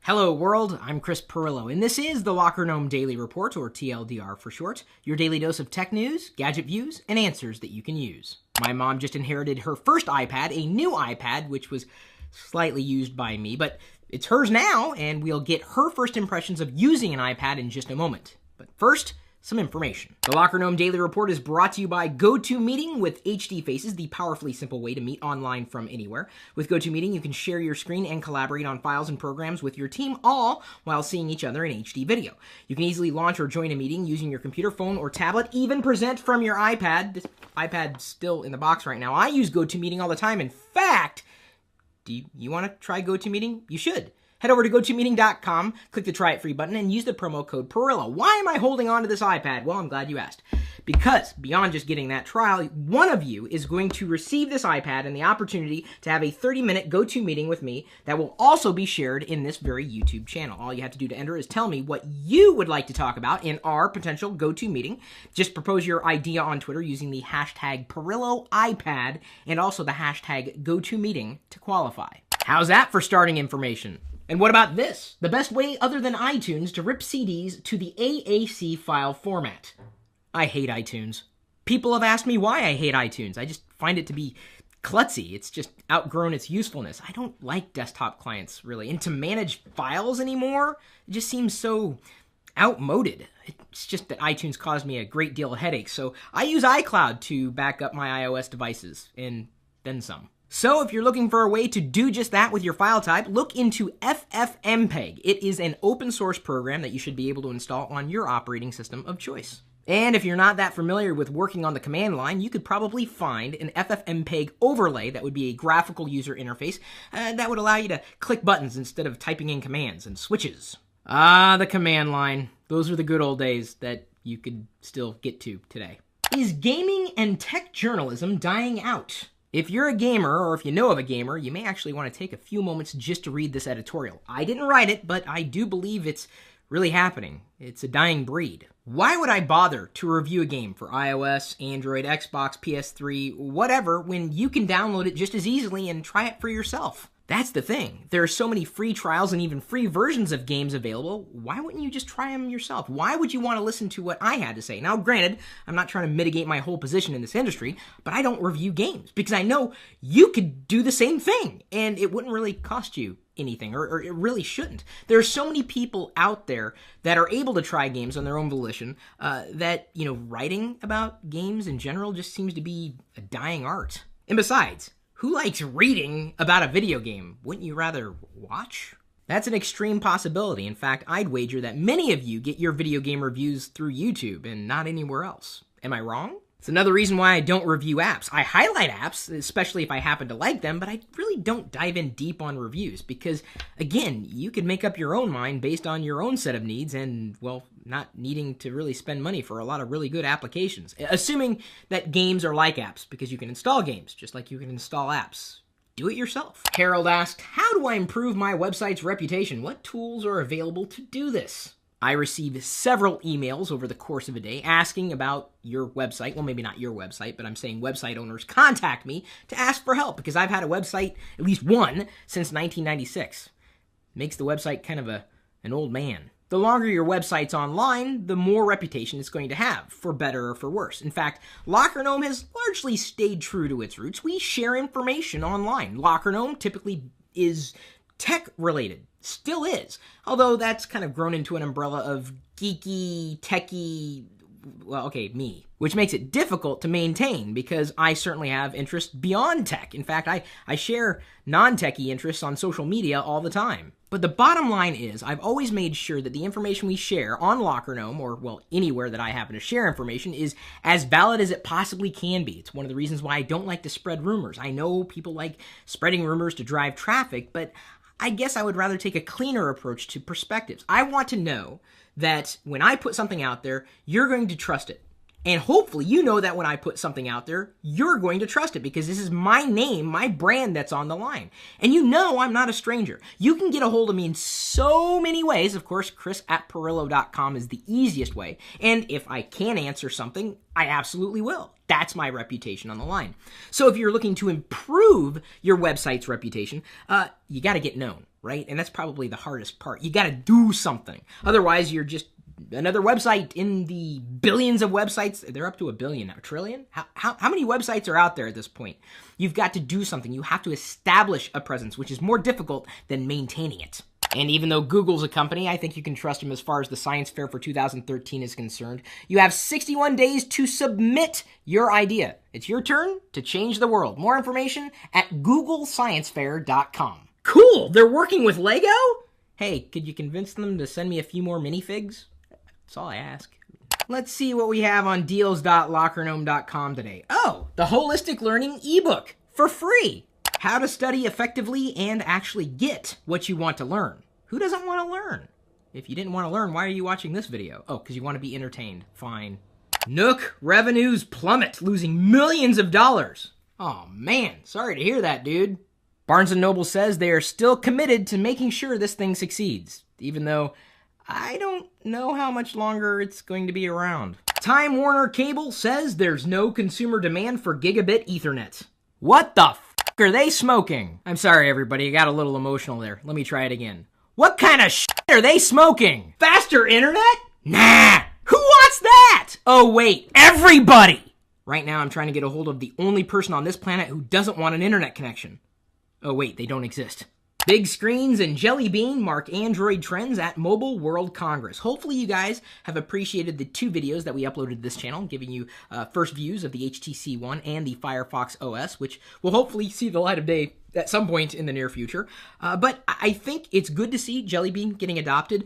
Hello world, I'm Chris Pirillo, and this is the Locker Gnome Daily Report, or TLDR for short, your daily dose of tech news, gadget views, and answers that you can use. My mom just inherited her first iPad, a new iPad, which was slightly used by me, but it's hers now, and we'll get her first impressions of using an iPad in just a moment. But first, some information. The Locker Gnome Daily Report is brought to you by GoToMeeting with HD Faces, the powerfully simple way to meet online from anywhere. With GoToMeeting, you can share your screen and collaborate on files and programs with your team, all while seeing each other in HD video. You can easily launch or join a meeting using your computer, phone, or tablet, even present from your iPad. This iPad's still in the box right now. I use GoToMeeting all the time. In fact, do you want to try GoToMeeting? You should. Head over to GoToMeeting.com, click the Try It Free button, and use the promo code Pirillo. Why am I holding on to this iPad? Well, I'm glad you asked. Because beyond just getting that trial, one of you is going to receive this iPad and the opportunity to have a 30-minute GoToMeeting with me that will also be shared in this very YouTube channel. All you have to do to enter is tell me what you would like to talk about in our potential GoToMeeting. Just propose your idea on Twitter using the hashtag PirilloIPad and also the hashtag GoToMeeting to qualify. How's that for starting information? And what about this? The best way other than iTunes to rip CDs to the AAC file format. I hate iTunes. People have asked me why I hate iTunes. I just find it to be klutzy. It's just outgrown its usefulness. I don't like desktop clients, really. And to manage files anymore, it just seems so outmoded. It's just that iTunes caused me a great deal of headaches. So I use iCloud to back up my iOS devices, and then some. So if you're looking for a way to do just that with your file type, look into FFmpeg. It is an open source program that you should be able to install on your operating system of choice. And if you're not that familiar with working on the command line, you could probably find an FFmpeg overlay that would be a graphical user interface that would allow you to click buttons instead of typing in commands and switches. Ah, the command line. Those are the good old days that you could still get to today. Is gaming and tech journalism dying out? If you're a gamer, or if you know of a gamer, you may actually want to take a few moments just to read this editorial. I didn't write it, but I do believe it's really happening. It's a dying breed. Why would I bother to review a game for iOS, Android, Xbox, PS3, whatever, when you can download it just as easily and try it for yourself? That's the thing. There are so many free trials and even free versions of games available. Why wouldn't you just try them yourself? Why would you want to listen to what I had to say? Now, granted, I'm not trying to mitigate my whole position in this industry, but I don't review games because I know you could do the same thing and it wouldn't really cost you anything, or it really shouldn't. There are so many people out there that are able to try games on their own volition that, writing about games in general just seems to be a dying art. And besides, who likes reading about a video game? Wouldn't you rather watch? That's an extreme possibility. In fact, I'd wager that many of you get your video game reviews through YouTube and not anywhere else. Am I wrong? It's another reason why I don't review apps. I highlight apps, especially if I happen to like them, but I really don't dive in deep on reviews because, again, you can make up your own mind based on your own set of needs and, well, not needing to really spend money for a lot of really good applications. Assuming that games are like apps, because you can install games just like you can install apps. Do it yourself. Harold asked, how do I improve my website's reputation? What tools are available to do this? I received several emails over the course of a day asking about your website. Well, maybe not your website, but I'm saying website owners contact me to ask for help because I've had a website, at least one, since 1996. Makes the website kind of an old man. The longer your website's online, the more reputation it's going to have, for better or for worse. In fact, Locker Gnome has largely stayed true to its roots. We share information online. Locker Gnome typically is tech-related. Still is. Although that's kind of grown into an umbrella of geeky, techie, well, okay, me. Which makes it difficult to maintain because I certainly have interests beyond tech. In fact, I share non-techie interests on social media all the time. But the bottom line is, I've always made sure that the information we share on Locker Gnome, or, well, anywhere that I happen to share information, is as valid as it possibly can be. It's one of the reasons why I don't like to spread rumors. I know people like spreading rumors to drive traffic, but I guess I would rather take a cleaner approach to perspectives. I want to know that when I put something out there, you're going to trust it. And hopefully you know that when I put something out there, you're going to trust it because this is my name, my brand that's on the line. And you know I'm not a stranger. You can get a hold of me in so many ways. Of course, chris@pirillo.com is the easiest way. And if I can answer something, I absolutely will. That's my reputation on the line. So if you're looking to improve your website's reputation, you got to get known. right? And that's probably the hardest part. You got to do something. Otherwise, you're just another website in the billions of websites. They're up to a billion now. A trillion? How many websites are out there at this point? You've got to do something. You have to establish a presence, which is more difficult than maintaining it. And even though Google's a company, I think you can trust them as far as the science fair for 2013 is concerned. You have 61 days to submit your idea. It's your turn to change the world. More information at googlesciencefair.com. Cool! They're working with Lego? Hey, could you convince them to send me a few more minifigs? That's all I ask. Let's see what we have on deals.lockergnome.com today. Oh, the Holistic Learning ebook for free. How to study effectively and actually get what you want to learn. Who doesn't want to learn? If you didn't want to learn, why are you watching this video? Oh, because you want to be entertained. Fine. Nook revenues plummet, losing millions of dollars. Oh man, sorry to hear that, dude. Barnes & Noble says they are still committed to making sure this thing succeeds, even though I don't know how much longer it's going to be around. Time Warner Cable says there's no consumer demand for gigabit Ethernet. What the f*** are they smoking? I'm sorry, everybody. I got a little emotional there. Let me try it again. What kind of shit are they smoking? Faster internet? Nah. Who wants that? Oh, wait. Everybody! Right now, I'm trying to get a hold of the only person on this planet who doesn't want an internet connection. Oh, wait. They don't exist. Big screens and Jelly Bean mark Android trends at Mobile World Congress. Hopefully you guys have appreciated the 2 videos that we uploaded to this channel, giving you first views of the HTC One and the Firefox OS, which will hopefully see the light of day at some point in the near future. But I think it's good to see Jelly Bean getting adopted.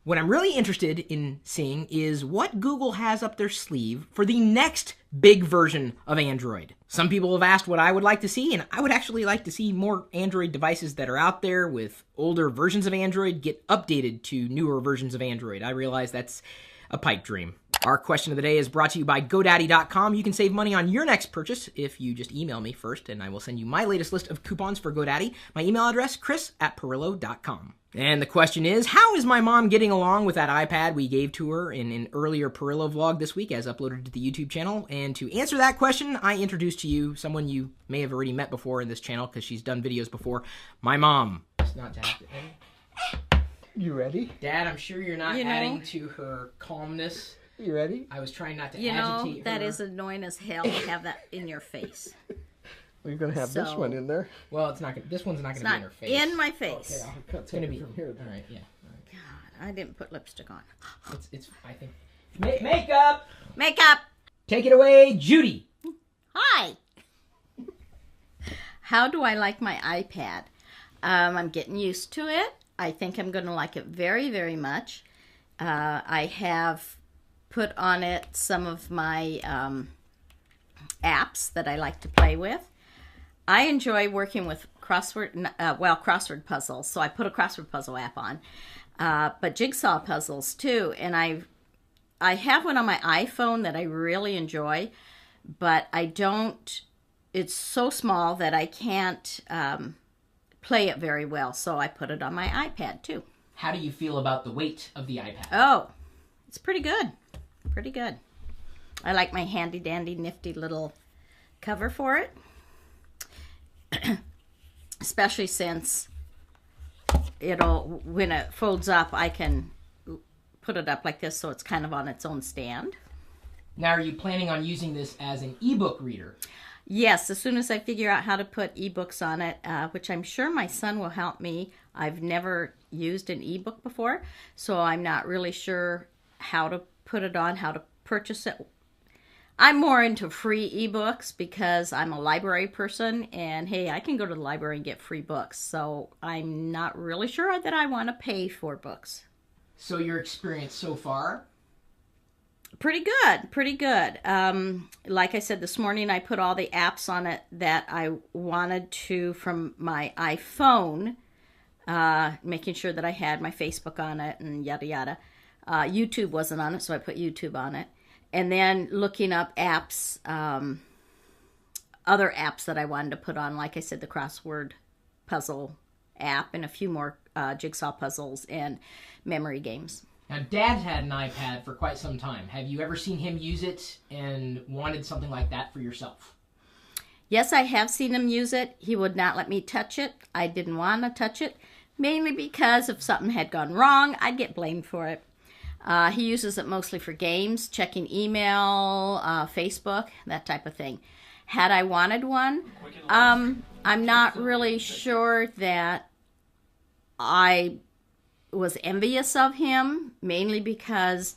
What I'm really interested in seeing is what Google has up their sleeve for the next big version of Android. Some people have asked what I would like to see, and I would actually like to see more Android devices that are out there with older versions of Android get updated to newer versions of Android. I realize that's a pipe dream. Our question of the day is brought to you by GoDaddy.com. You can save money on your next purchase if you just email me first, and I will send you my latest list of coupons for GoDaddy. My email address, chris@Pirillo.com. And the question is, how is my mom getting along with that iPad we gave to her in an earlier Pirillo vlog this week as uploaded to the YouTube channel? And to answer that question, I introduce to you someone you may have already met before in this channel because she's done videos before, my mom. It's not to have to. You ready? Dad, I'm sure you're not adding to her calmness. You ready? I was trying not to agitate her. You know, that is annoying as hell to have that in your face. We're going to have this one in there. Well, it's not. This one's not going to be in her face. In my face. Okay, I'll cut it's going to be from here. All right, yeah. All right. God, I didn't put lipstick on. It's. I think. Makeup. Makeup. Take it away, Judy. Hi. How do I like my iPad? I'm getting used to it. I think I'm going to like it very, very much. I have put on it some of my apps that I like to play with. I enjoy working with crossword puzzles, so I put a crossword puzzle app on, but jigsaw puzzles too. And I have one on my iPhone that I really enjoy, but I don't. It's so small that I can't play it very well, so I put it on my iPad too. How do you feel about the weight of the iPad? Oh, it's pretty good. Pretty good. I like my handy dandy nifty little cover for it. Especially since when it folds up, I can put it up like this so it's kind of on its own stand. Now, are you planning on using this as an ebook reader? Yes, as soon as I figure out how to put ebooks on it, which I'm sure my son will help me. I've never used an ebook before, so I'm not really sure how to put it on, how to purchase it. I'm more into free ebooks because I'm a library person, and hey, I can go to the library and get free books, so I'm not really sure that I want to pay for books. So your experience so far? Pretty good, pretty good. Like I said this morning, I put all the apps on it that I wanted to from my iPhone, making sure that I had my Facebook on it and yada yada. YouTube wasn't on it, so I put YouTube on it. And then looking up apps, other apps that I wanted to put on, like I said, the crossword puzzle app and a few more jigsaw puzzles and memory games. Now, Dad's had an iPad for quite some time. Have you ever seen him use it and wanted something like that for yourself? Yes, I have seen him use it. He would not let me touch it. I didn't want to touch it. mainly because if something had gone wrong, I'd get blamed for it. He uses it mostly for games, checking email, Facebook, that type of thing. Had I wanted one, I'm not really sure that I was envious of him, mainly because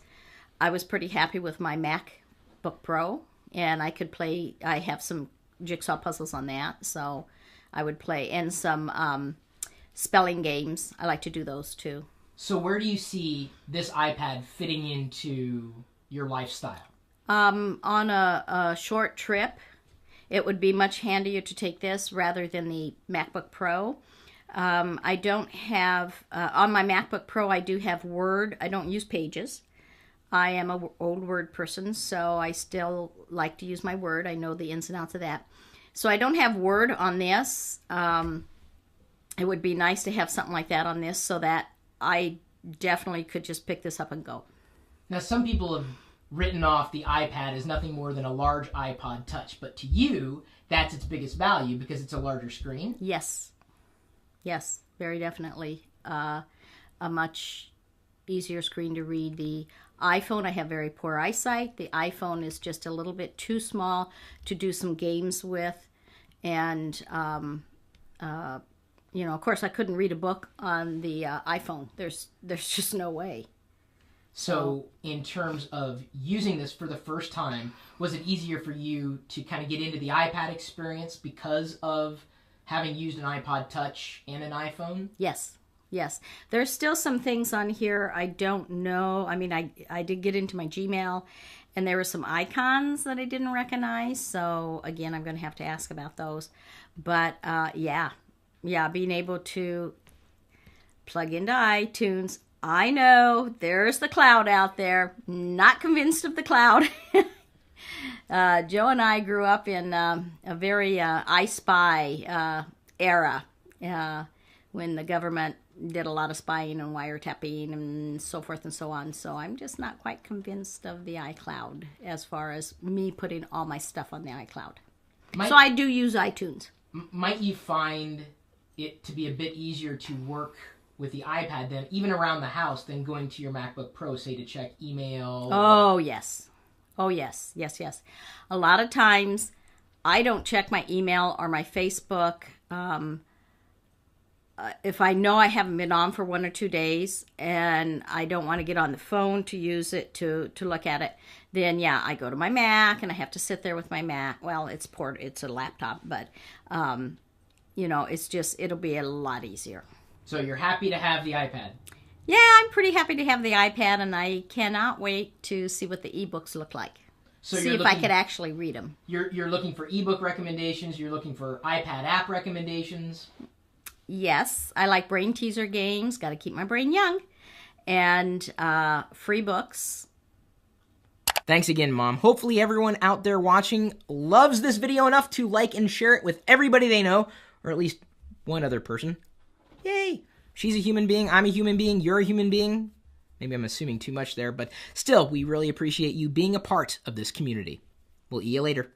I was pretty happy with my MacBook Pro, and I have some jigsaw puzzles on that, so I would play, and some spelling games. I like to do those too. So where do you see this iPad fitting into your lifestyle? On a short trip, it would be much handier to take this rather than the MacBook Pro. I don't have, on my MacBook Pro, I do have Word. I don't use Pages. I am an old Word person, so I still like to use my Word. I know the ins and outs of that. So I don't have Word on this. It would be nice to have something like that on this so that I definitely could just pick this up and go. Now, some people have written off the iPad as nothing more than a large iPod Touch, but to you, that's its biggest value because it's a larger screen. Yes. Yes, very definitely. A much easier screen to read. The iPhone, I have very poor eyesight. The iPhone is just a little bit too small to do some games with. And, of course, I couldn't read a book on the iPhone. There's just no way. So in terms of using this for the first time, was it easier for you to kind of get into the iPad experience because of having used an iPod Touch and an iPhone? Yes. There's still some things on here I don't know. I mean, I did get into my Gmail, and there were some icons that I didn't recognize. So, again, I'm going to have to ask about those. But, yeah, being able to plug into iTunes. I know there's the cloud out there. Not convinced of the cloud. Joe and I grew up in a very I Spy era when the government did a lot of spying and wiretapping and so forth and so on. So I'm just not quite convinced of the iCloud as far as me putting all my stuff on the iCloud. So I do use iTunes. Might you find it to be a bit easier to work with the iPad then, even around the house, than going to your MacBook Pro, say, to check email? Oh, yes. Yes. A lot of times, I don't check my email or my Facebook. If I know I haven't been on for 1 or 2 days and I don't want to get on the phone to use it, to look at it, then, yeah, I go to my Mac and I have to sit there with my Mac. Well, it's a laptop, but, it'll be a lot easier. So you're happy to have the iPad? Yeah, I'm pretty happy to have the iPad, and I cannot wait to see what the ebooks look like. So see if I could actually read them. You're looking for ebook recommendations. You're looking for iPad app recommendations. Yes, I like brain teaser games. Got to keep my brain young. And free books. Thanks again, Mom. Hopefully everyone out there watching loves this video enough to like and share it with everybody they know, or at least one other person. Yay! She's a human being, I'm a human being, you're a human being. Maybe I'm assuming too much there, but still, we really appreciate you being a part of this community. We'll see you later.